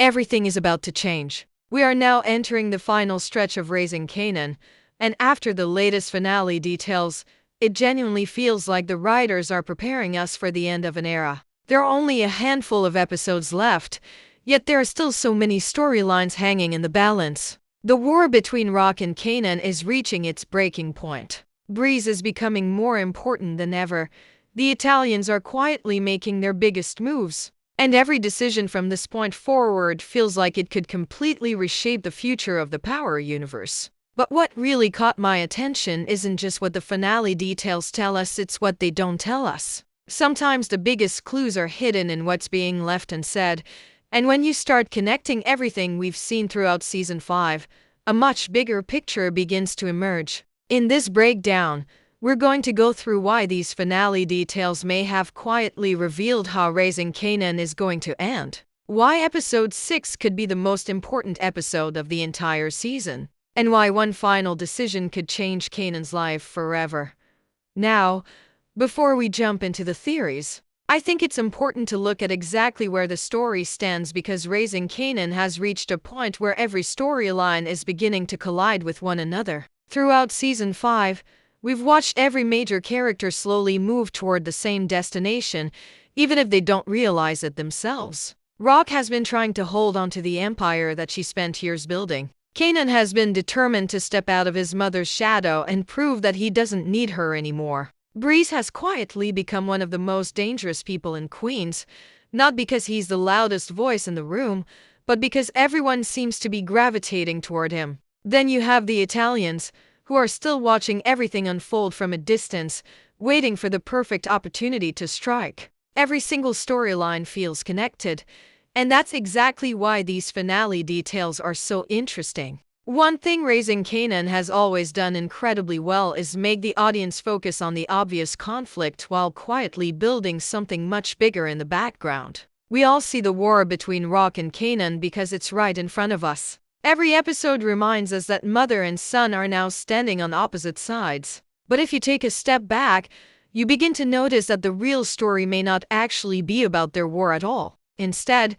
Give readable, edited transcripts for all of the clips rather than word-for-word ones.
Everything is about to change. We are now entering the final stretch of Raising Kanan, and after the latest finale details, it genuinely feels like the writers are preparing us for the end of an era. There are only a handful of episodes left, yet there are still so many storylines hanging in the balance. The war between Rock and Kanan is reaching its breaking point. Breeze is becoming more important than ever. The Italians are quietly making their biggest moves, and every decision from this point forward feels like it could completely reshape the future of the Power universe. But what really caught my attention isn't just what the finale details tell us, it's what they don't tell us. Sometimes the biggest clues are hidden in what's being left unsaid, and when you start connecting everything we've seen throughout Season 5, a much bigger picture begins to emerge. In this breakdown, we're going to go through why these finale details may have quietly revealed how Raising Kanan is going to end, why Episode 6 could be the most important episode of the entire season, and why one final decision could change Kanan's life forever. Now, before we jump into the theories, I think it's important to look at exactly where the story stands, because Raising Kanan has reached a point where every storyline is beginning to collide with one another. Throughout Season 5, we've watched every major character slowly move toward the same destination, even if they don't realize it themselves. Rock has been trying to hold on to the empire that she spent years building. Kanan has been determined to step out of his mother's shadow and prove that he doesn't need her anymore. Breeze has quietly become one of the most dangerous people in Queens, not because he's the loudest voice in the room, but because everyone seems to be gravitating toward him. Then you have the Italians, who are still watching everything unfold from a distance, waiting for the perfect opportunity to strike. Every single storyline feels connected, and that's exactly why these finale details are so interesting. One thing Raising Kanan has always done incredibly well is make the audience focus on the obvious conflict while quietly building something much bigger in the background. We all see the war between Rock and Kanan because it's right in front of us. Every episode reminds us that mother and son are now standing on opposite sides. But if you take a step back, you begin to notice that the real story may not actually be about their war at all. Instead,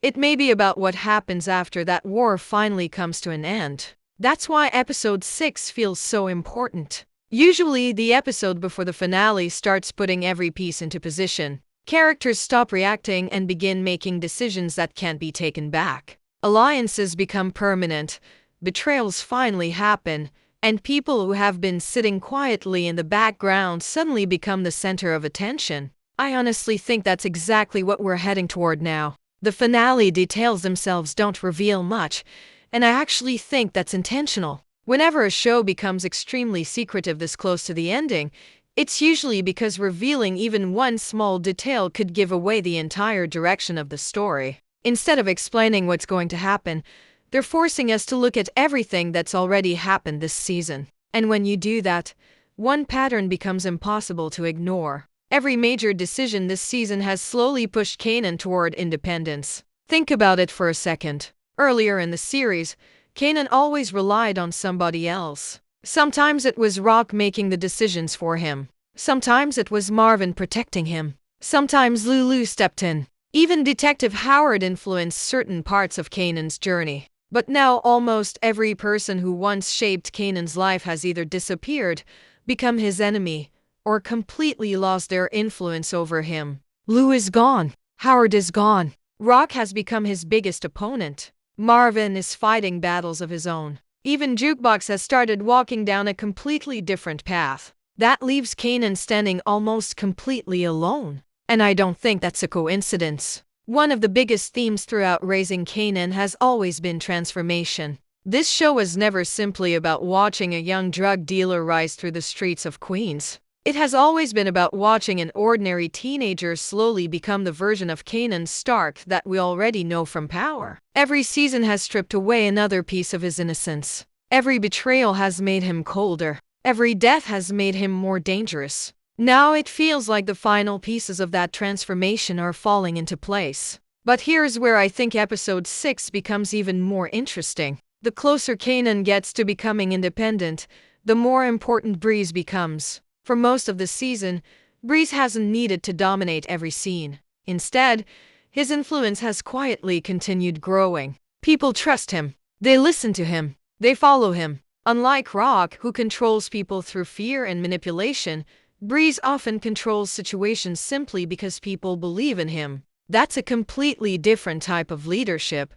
it may be about what happens after that war finally comes to an end. That's why Episode 6 feels so important. Usually, the episode before the finale starts putting every piece into position. Characters stop reacting and begin making decisions that can't be taken back. Alliances become permanent, betrayals finally happen, and people who have been sitting quietly in the background suddenly become the center of attention. I honestly think that's exactly what we're heading toward now. The finale details themselves don't reveal much, and I actually think that's intentional. Whenever a show becomes extremely secretive this close to the ending, it's usually because revealing even one small detail could give away the entire direction of the story. Instead of explaining what's going to happen, they're forcing us to look at everything that's already happened this season. And when you do that, one pattern becomes impossible to ignore. Every major decision this season has slowly pushed Kanan toward independence. Think about it for a second. Earlier in the series, Kanan always relied on somebody else. Sometimes it was Rock making the decisions for him. Sometimes it was Marvin protecting him. Sometimes Lulu stepped in. Even Detective Howard influenced certain parts of Kanan's journey. But now almost every person who once shaped Kanan's life has either disappeared, become his enemy, or completely lost their influence over him. Lou is gone. Howard is gone. Rock has become his biggest opponent. Marvin is fighting battles of his own. Even Jukebox has started walking down a completely different path. That leaves Kanan standing almost completely alone. And I don't think that's a coincidence. One of the biggest themes throughout Raising Kanan has always been transformation. This show was never simply about watching a young drug dealer rise through the streets of Queens. It has always been about watching an ordinary teenager slowly become the version of Kanan Stark that we already know from Power. Every season has stripped away another piece of his innocence. Every betrayal has made him colder. Every death has made him more dangerous. Now it feels like the final pieces of that transformation are falling into place. But here's where I think Episode 6 becomes even more interesting. The closer Kanan gets to becoming independent, the more important Breeze becomes. For most of the season, Breeze hasn't needed to dominate every scene. Instead, his influence has quietly continued growing. People trust him. They listen to him. They follow him. Unlike Rock, who controls people through fear and manipulation, Breeze often controls situations simply because people believe in him. That's a completely different type of leadership,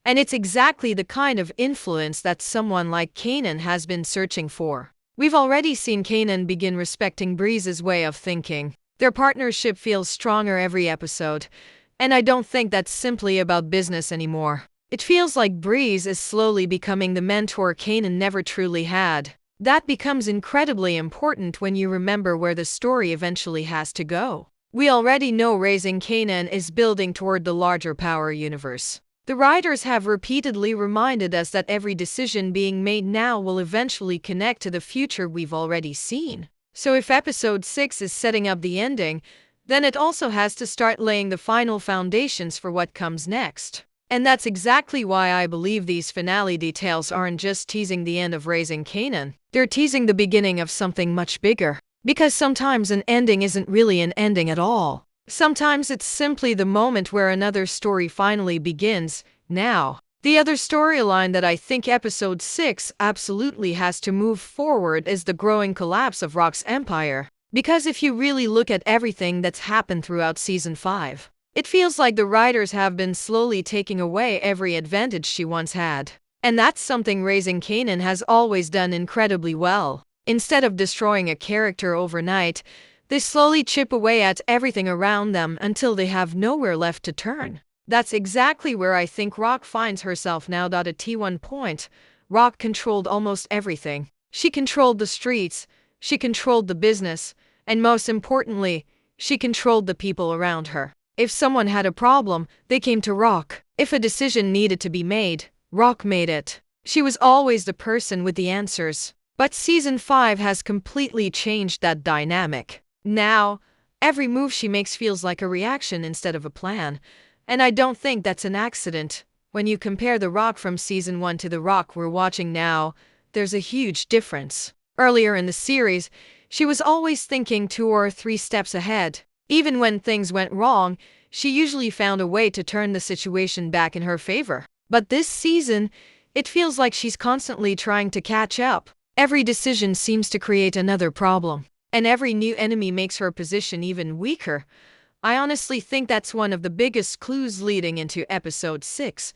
and it's exactly the kind of influence that someone like Kanan has been searching for. We've already seen Kanan begin respecting Breeze's way of thinking. Their partnership feels stronger every episode, and I don't think that's simply about business anymore. It feels like Breeze is slowly becoming the mentor Kanan never truly had. That becomes incredibly important when you remember where the story eventually has to go. We already know Raising Kanan is building toward the larger power universe. The writers have repeatedly reminded us that every decision being made now will eventually connect to the future we've already seen. So if episode 6 is setting up the ending, then it also has to start laying the final foundations for what comes next. And that's exactly why I believe these finale details aren't just teasing the end of Raising Kanan. They're teasing the beginning of something much bigger. Because sometimes an ending isn't really an ending at all. Sometimes it's simply the moment where another story finally begins. Now, the other storyline that I think episode 6 absolutely has to move forward is the growing collapse of Rock's empire. Because if you really look at everything that's happened throughout season 5, it feels like the writers have been slowly taking away every advantage she once had. And that's something Raising Kanan has always done incredibly well. Instead of destroying a character overnight, they slowly chip away at everything around them until they have nowhere left to turn. That's exactly where I think Rock finds herself now. At one point, Rock controlled almost everything. She controlled the streets, she controlled the business, and most importantly, she controlled the people around her. If someone had a problem, they came to Rock. If a decision needed to be made, Rock made it. She was always the person with the answers. But season 5 has completely changed that dynamic. Now, every move she makes feels like a reaction instead of a plan. And I don't think that's an accident. When you compare the Rock from season 1 to the Rock we're watching now, there's a huge difference. Earlier in the series, she was always thinking 2 or 3 steps ahead. Even when things went wrong, she usually found a way to turn the situation back in her favor. But this season, it feels like she's constantly trying to catch up. Every decision seems to create another problem, and every new enemy makes her position even weaker. I honestly think that's one of the biggest clues leading into episode 6.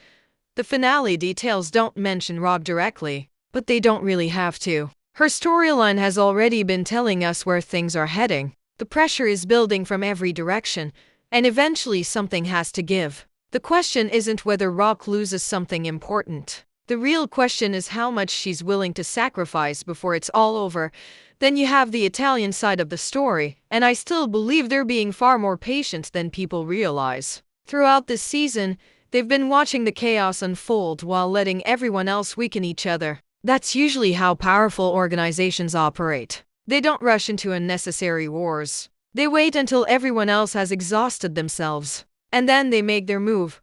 The finale details don't mention Rob directly, but they don't really have to. Her storyline has already been telling us where things are heading. The pressure is building from every direction, and eventually something has to give. The question isn't whether Rock loses something important. The real question is how much she's willing to sacrifice before it's all over. Then you have the Italian side of the story, and I still believe they're being far more patient than people realize. Throughout this season, they've been watching the chaos unfold while letting everyone else weaken each other. That's usually how powerful organizations operate. They don't rush into unnecessary wars. They wait until everyone else has exhausted themselves, and then they make their move.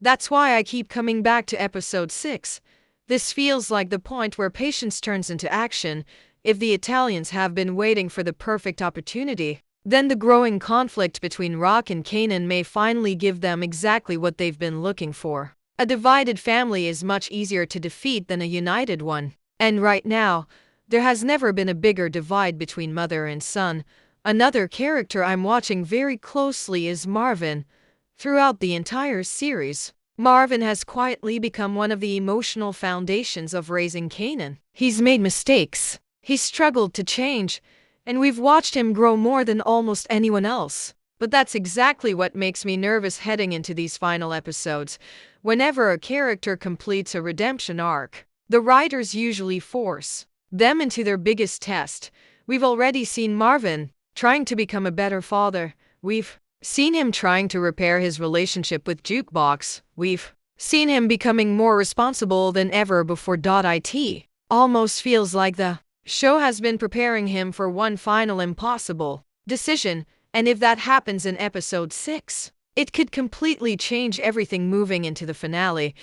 That's why I keep coming back to episode 6. This feels like the point where patience turns into action. If the Italians have been waiting for the perfect opportunity, then the growing conflict between Rock and Kanan may finally give them exactly what they've been looking for. A divided family is much easier to defeat than a united one. And right now, there has never been a bigger divide between mother and son. Another character I'm watching very closely is Marvin. Throughout the entire series, Marvin has quietly become one of the emotional foundations of Raising Kanan. He's made mistakes, he's struggled to change, and we've watched him grow more than almost anyone else. But that's exactly what makes me nervous heading into these final episodes. Whenever a character completes a redemption arc, the writers usually force them into their biggest test. We've already seen Marvin trying to become a better father. We've seen him trying to repair his relationship with Jukebox. We've seen him becoming more responsible than ever before. It almost feels like the show has been preparing him for one final impossible decision, and if that happens in episode 6, it could completely change everything moving into the finale.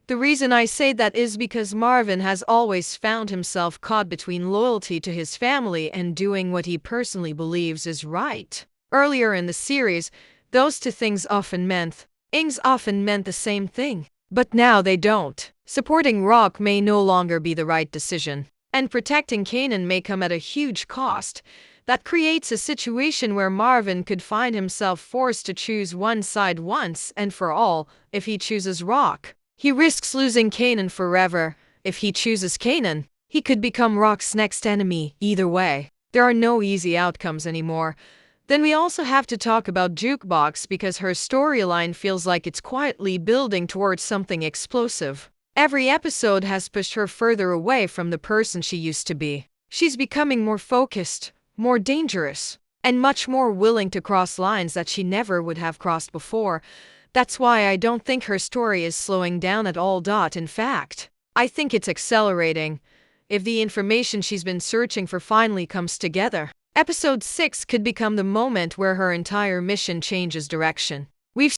The reason I say that is because Marvin has always found himself caught between loyalty to his family and doing what he personally believes is right. Earlier in the series, those two things often meant Ings often meant the same thing, but now they don't. Supporting Rock may no longer be the right decision, and protecting Kanan may come at a huge cost. That creates a situation where Marvin could find himself forced to choose one side once and for all. If he chooses Rock, he risks losing Kanan forever. If he chooses Kanan, he could become Rock's next enemy. Either way, there are no easy outcomes anymore. Then we also have to talk about Jukebox because her storyline feels like it's quietly building towards something explosive. Every episode has pushed her further away from the person she used to be. She's becoming more focused, more dangerous, and much more willing to cross lines that she never would have crossed before. That's why I don't think her story is slowing down at all. In fact, I think it's accelerating. If the information she's been searching for finally comes together, Episode 6 could become the moment where her entire mission changes direction.